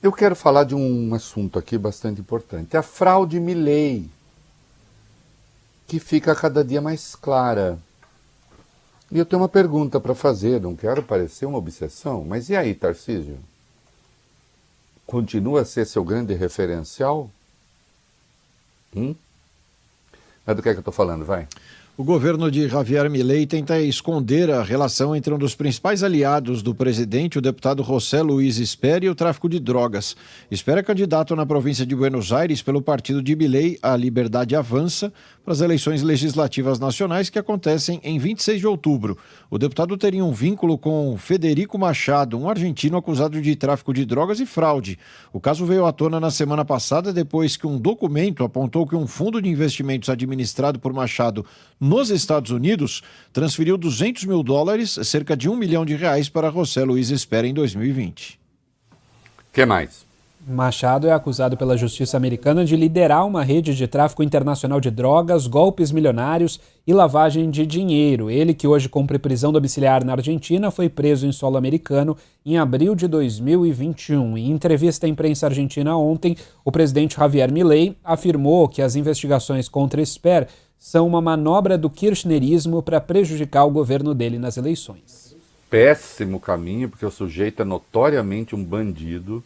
Eu quero falar de um assunto aqui bastante importante. A fraude Milei, que fica cada dia mais clara. E eu tenho uma pergunta para fazer, não quero parecer uma obsessão, mas e aí, Tarcísio? Continua a ser seu grande referencial? Mas do que é que eu estou falando? Vai. O governo de Javier Milei tenta esconder a relação entre um dos principais aliados do presidente, o deputado José Luiz Espert, e o tráfico de drogas. Espert é candidato na província de Buenos Aires pelo partido de Milei, a Liberdade Avança, para as eleições legislativas nacionais que acontecem em 26 de outubro. O deputado teria um vínculo com Federico Machado, um argentino acusado de tráfico de drogas e fraude. O caso veio à tona na semana passada depois que um documento apontou que um fundo de investimentos administrado por Machado nos Estados Unidos transferiu $200 mil, cerca de R$1 milhão, para José Luiz Espert em 2020. O que mais? Machado é acusado pela justiça americana de liderar uma rede de tráfico internacional de drogas, golpes milionários e lavagem de dinheiro. Ele, que hoje cumpre prisão domiciliar na Argentina, foi preso em solo americano em abril de 2021. Em entrevista à imprensa argentina ontem, o presidente Javier Milei afirmou que as investigações contra Espert são uma manobra do kirchnerismo para prejudicar o governo dele nas eleições. Péssimo caminho, porque o sujeito é notoriamente um bandido.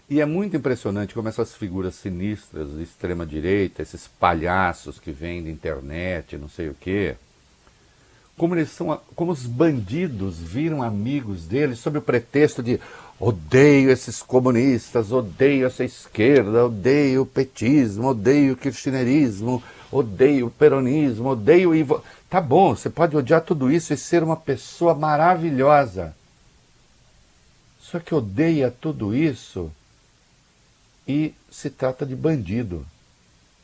E é muito impressionante como essas figuras sinistras de extrema-direita, esses palhaços que vêm da internet, não sei o quê, como os bandidos viram amigos deles sob o pretexto de odeio esses comunistas, odeio essa esquerda, odeio o petismo, odeio o kirchnerismo, odeio o peronismo, odeio... Tá bom, você pode odiar tudo isso e ser uma pessoa maravilhosa. Só que odeia tudo isso e se trata de bandido,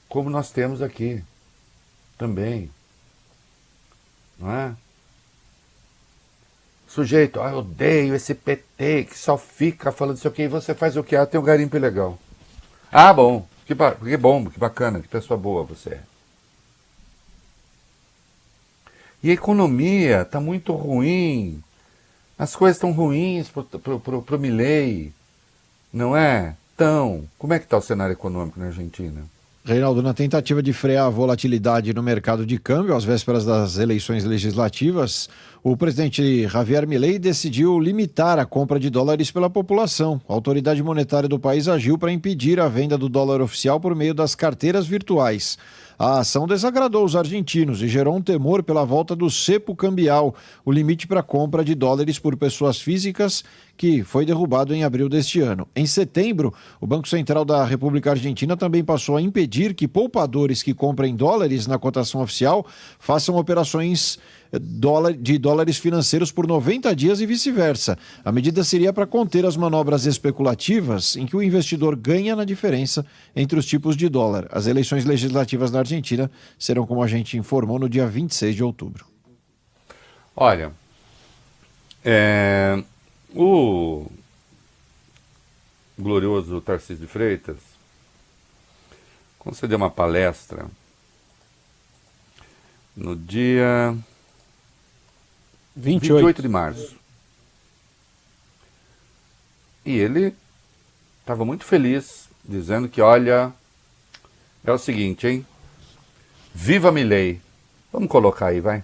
como nós temos aqui também, não é? Sujeito, eu odeio esse PT que só fica falando isso aqui, e você faz o que? Tem um garimpo legal. Bom, que bom, que bacana, que pessoa boa você é. E a economia está muito ruim, as coisas estão ruins pro Milei, não é? Então, como é que está o cenário econômico na Argentina? Reinaldo, na tentativa de frear a volatilidade no mercado de câmbio às vésperas das eleições legislativas, o presidente Javier Milei decidiu limitar a compra de dólares pela população. A autoridade monetária do país agiu para impedir a venda do dólar oficial por meio das carteiras virtuais. A ação desagradou os argentinos e gerou um temor pela volta do cepo cambial, o limite para compra de dólares por pessoas físicas, que foi derrubado em abril deste ano. Em setembro, o Banco Central da República Argentina também passou a impedir que poupadores que comprem dólares na cotação oficial façam operações de dólares financeiros por 90 dias e vice-versa. A medida seria para conter as manobras especulativas em que o investidor ganha na diferença entre os tipos de dólar. As eleições legislativas na Argentina serão, como a gente informou, no dia 26 de outubro. Olha, o glorioso Tarcísio de Freitas concedeu uma palestra no dia 28 de março. E ele estava muito feliz, dizendo que, olha, é o seguinte, hein? Viva Milei! Vamos colocar aí, vai.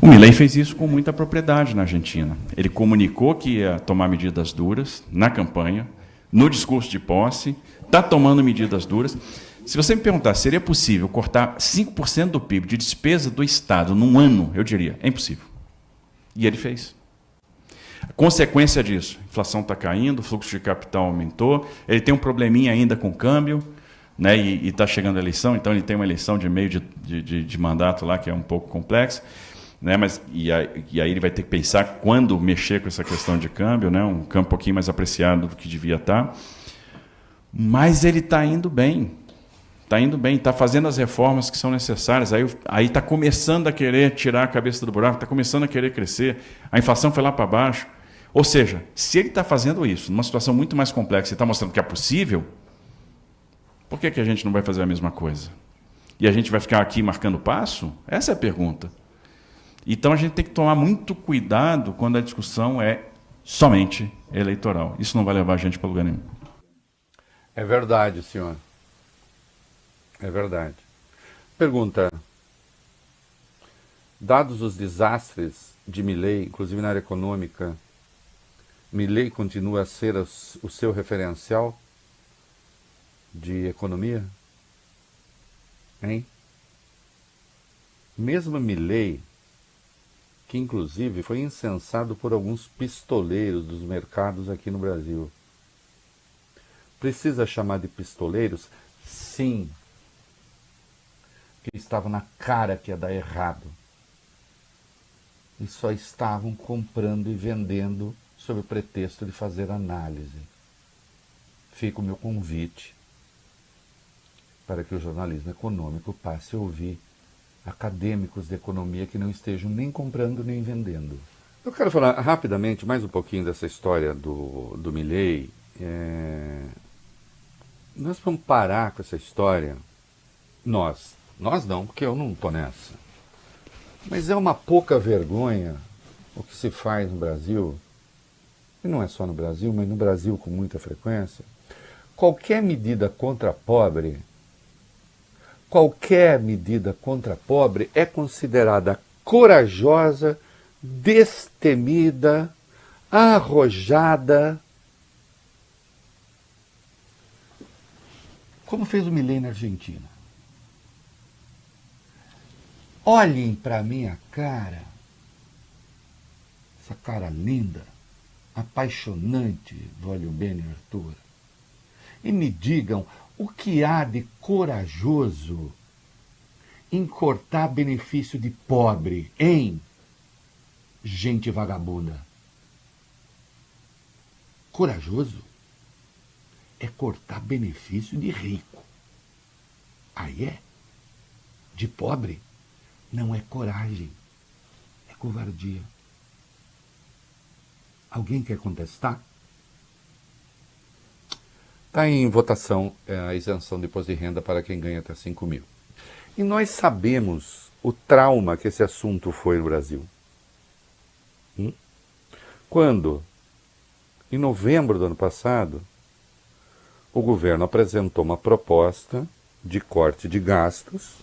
O Milei fez isso com muita propriedade na Argentina. Ele comunicou que ia tomar medidas duras na campanha, no discurso de posse, está tomando medidas duras. Se você me perguntar, seria possível cortar 5% do PIB de despesa do Estado num ano? Eu diria, é impossível. E ele fez. A consequência disso, a inflação está caindo, o fluxo de capital aumentou, ele tem um probleminha ainda com o câmbio, né, e está chegando a eleição, então ele tem uma eleição de meio de mandato lá que é um pouco complexa, né, e aí ele vai ter que pensar quando mexer com essa questão de câmbio, né, um câmbio um pouquinho mais apreciado do que devia estar. Mas ele está indo bem. Está fazendo as reformas que são necessárias, aí está começando a querer tirar a cabeça do buraco, está começando a querer crescer, a inflação foi lá para baixo. Ou seja, se ele está fazendo isso, numa situação muito mais complexa, e está mostrando que é possível, por que a gente não vai fazer a mesma coisa? E a gente vai ficar aqui marcando passo? Essa é a pergunta. Então a gente tem que tomar muito cuidado quando a discussão é somente eleitoral. Isso não vai levar a gente para lugar nenhum. É verdade, senhor. É verdade. Pergunta: dados os desastres de Milei, inclusive na área econômica, Milei continua a ser o seu referencial de economia? Hein? Mesmo Milei, que inclusive foi incensado por alguns pistoleiros dos mercados aqui no Brasil. Precisa chamar de pistoleiros? Sim. Que estava na cara que ia dar errado. E só estavam comprando e vendendo sob o pretexto de fazer análise. Fica o meu convite para que o jornalismo econômico passe a ouvir acadêmicos de economia que não estejam nem comprando nem vendendo. Eu quero falar rapidamente mais um pouquinho dessa história do Milei. Nós vamos parar com essa história. Nós não, porque eu não estou nessa. Mas é uma pouca vergonha o que se faz no Brasil, e não é só no Brasil, mas no Brasil com muita frequência. Qualquer medida contra pobre é considerada corajosa, destemida, arrojada. Como fez o Milei na Argentina. Olhem para a minha cara, essa cara linda, apaixonante, voglio bene Arthur, e me digam o que há de corajoso em cortar benefício de pobre, hein? Gente vagabunda. Corajoso é cortar benefício de rico. Aí é. De pobre não é coragem, é covardia. Alguém quer contestar? Está em votação a isenção de imposto de renda para quem ganha até 5 mil. E nós sabemos o trauma que esse assunto foi no Brasil. Quando, em novembro do ano passado, o governo apresentou uma proposta de corte de gastos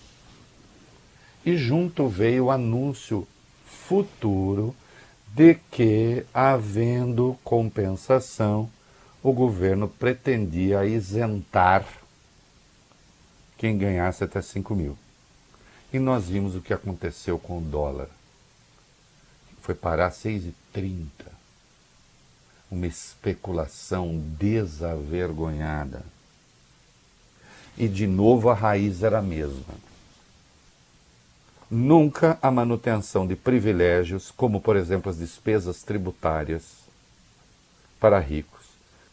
e junto veio o anúncio futuro de que, havendo compensação, o governo pretendia isentar quem ganhasse até 5 mil. E nós vimos o que aconteceu com o dólar. Foi parar a 6,30. Uma especulação desavergonhada. E de novo a raiz era a mesma. Nunca a manutenção de privilégios, como por exemplo as despesas tributárias para ricos,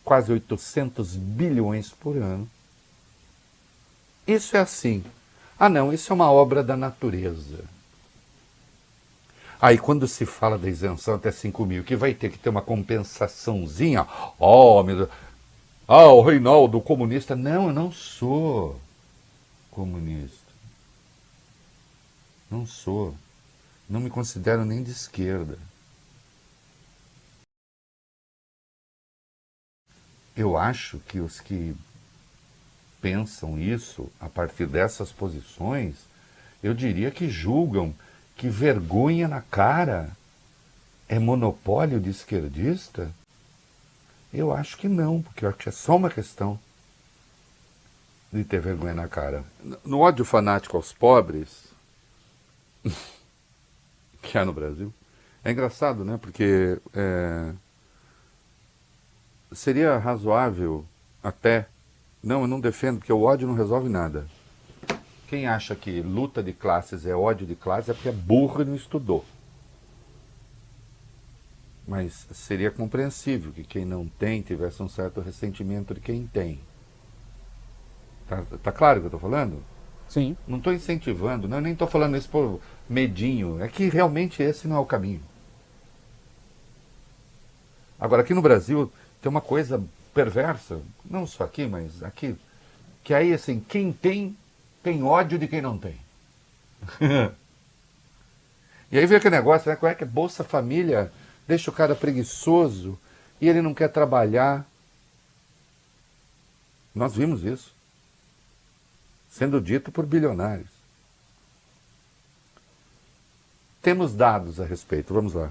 quase 800 bilhões por ano. Isso é assim. Ah não, isso é uma obra da natureza. Aí quando se fala da isenção até 5 mil, que vai ter que ter uma compensaçãozinha, meu Deus, o Reinaldo, o comunista. Não, eu não sou comunista. Não sou. Não me considero nem de esquerda. Eu acho que os que pensam isso a partir dessas posições, eu diria que julgam que vergonha na cara é monopólio de esquerdista. Eu acho que não, porque eu acho que é só uma questão de ter vergonha na cara. No ódio fanático aos pobres, que há no Brasil, é engraçado, né? Porque seria razoável até... Não, eu não defendo, porque o ódio não resolve nada. Quem acha que luta de classes é ódio de classes é porque é burro e não estudou. Mas seria compreensível que quem não tem tivesse um certo ressentimento de quem tem. Tá claro o que eu estou falando? Sim. Não estou incentivando, não, nem estou falando isso por medinho. É que realmente esse não é o caminho. Agora, aqui no Brasil, tem uma coisa perversa, não só aqui, mas aqui, que aí, assim, quem tem ódio de quem não tem. E aí vem aquele negócio, né? Qual é que Bolsa Família deixa o cara preguiçoso e ele não quer trabalhar. Nós vimos isso sendo dito por bilionários. Temos dados a respeito, vamos lá.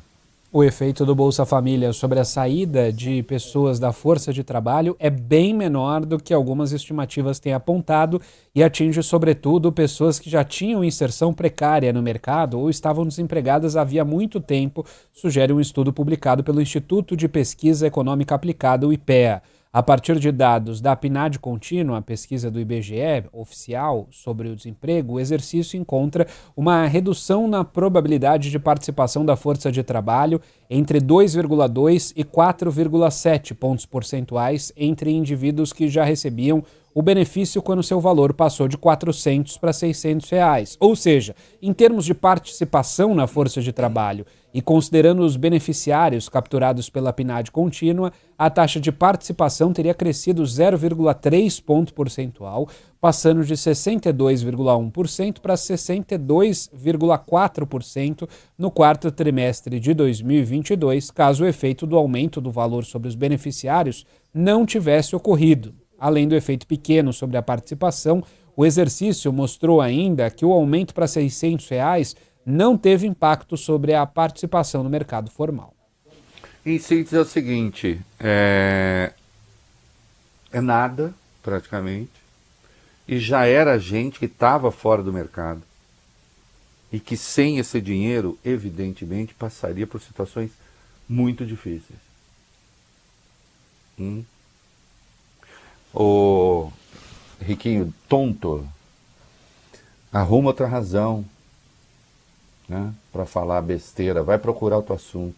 O efeito do Bolsa Família sobre a saída de pessoas da força de trabalho é bem menor do que algumas estimativas têm apontado e atinge, sobretudo, pessoas que já tinham inserção precária no mercado ou estavam desempregadas havia muito tempo, sugere um estudo publicado pelo Instituto de Pesquisa Econômica Aplicada, o IPEA. A partir de dados da PNAD contínua, a pesquisa do IBGE oficial sobre o desemprego, o exercício encontra uma redução na probabilidade de participação da força de trabalho entre 2,2 e 4,7 pontos percentuais entre indivíduos que já recebiam o benefício quando seu valor passou de R$ 400 para R$ 600 reais. Ou seja, em termos de participação na força de trabalho e considerando os beneficiários capturados pela PNAD contínua, a taxa de participação teria crescido 0,3 ponto percentual, passando de 62,1% para 62,4% no quarto trimestre de 2022, caso o efeito do aumento do valor sobre os beneficiários não tivesse ocorrido. Além do efeito pequeno sobre a participação, o exercício mostrou ainda que o aumento para R$ 600 reais não teve impacto sobre a participação no mercado formal. Em síntese é o seguinte, é nada, praticamente, e já era gente que estava fora do mercado e que sem esse dinheiro, evidentemente, passaria por situações muito difíceis. O riquinho tonto arruma outra razão, né, para falar besteira, vai procurar outro assunto.